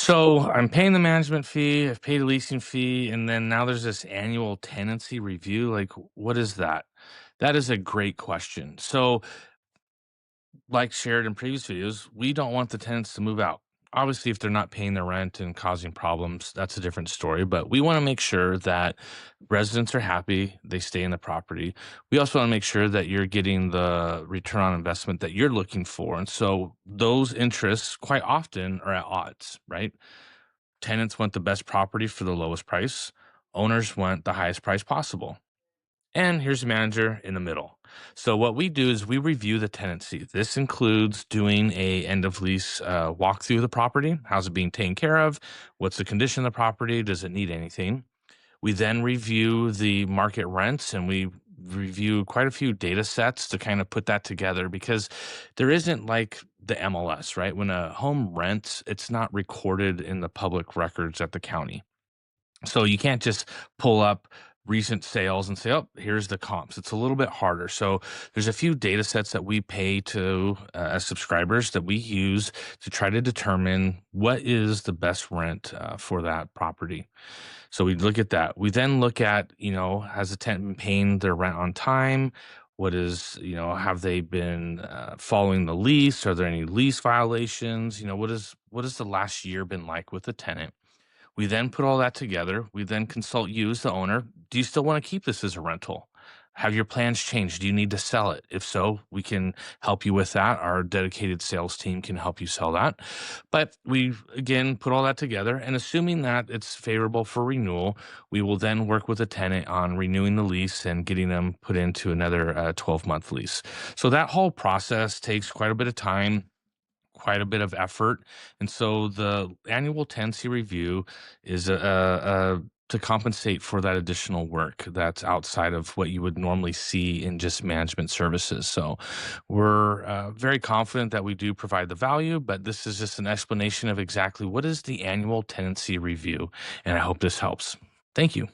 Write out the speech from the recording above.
So I'm paying the management fee, I've paid a leasing fee, and then now there's this annual tenancy review. Like, what is that? That is a great question. So, like shared in previous videos, we don't want the tenants to move out. Obviously, if they're not paying their rent and causing problems, that's a different story. But we want to make sure that residents are happy, they stay in the property. We also want to make sure that you're getting the return on investment that you're looking for. And so those interests quite often are at odds, right? Tenants want the best property for the lowest price. Owners want the highest price possible. And here's the manager in the middle. So what we do is we review the tenancy. This includes doing a end of lease walkthrough of the property. How's it being taken care of? What's the condition of the property? Does it need anything? We then review the market rents and we review quite a few data sets to kind of put that together because there isn't like the MLS, right? When a home rents, it's not recorded in the public records at the county. So you can't just pull up recent sales and say, "Oh, here's the comps." It's a little bit harder. So there's a few data sets that we pay to as subscribers that we use to try to determine what is the best rent for that property. So we look at that. We then look at, has the tenant been paying their rent on time? What is, have they been following the lease? Are there any lease violations? What has the last year been like with the tenant? We then put all that together. We then consult you as the owner. Do you still want to keep this as a rental? Have your plans changed? Do you need to sell it? If so, we can help you with that. Our dedicated sales team can help you sell that. But we, again, put all that together. And assuming that it's favorable for renewal, we will then work with the tenant on renewing the lease and getting them put into another 12-month lease. So that whole process takes quite a bit of time, quite a bit of effort. And so the annual tenancy review is to compensate for that additional work that's outside of what you would normally see in just management services. So we're very confident that we do provide the value, but this is just an explanation of exactly what is the annual tenancy review. And I hope this helps. Thank you.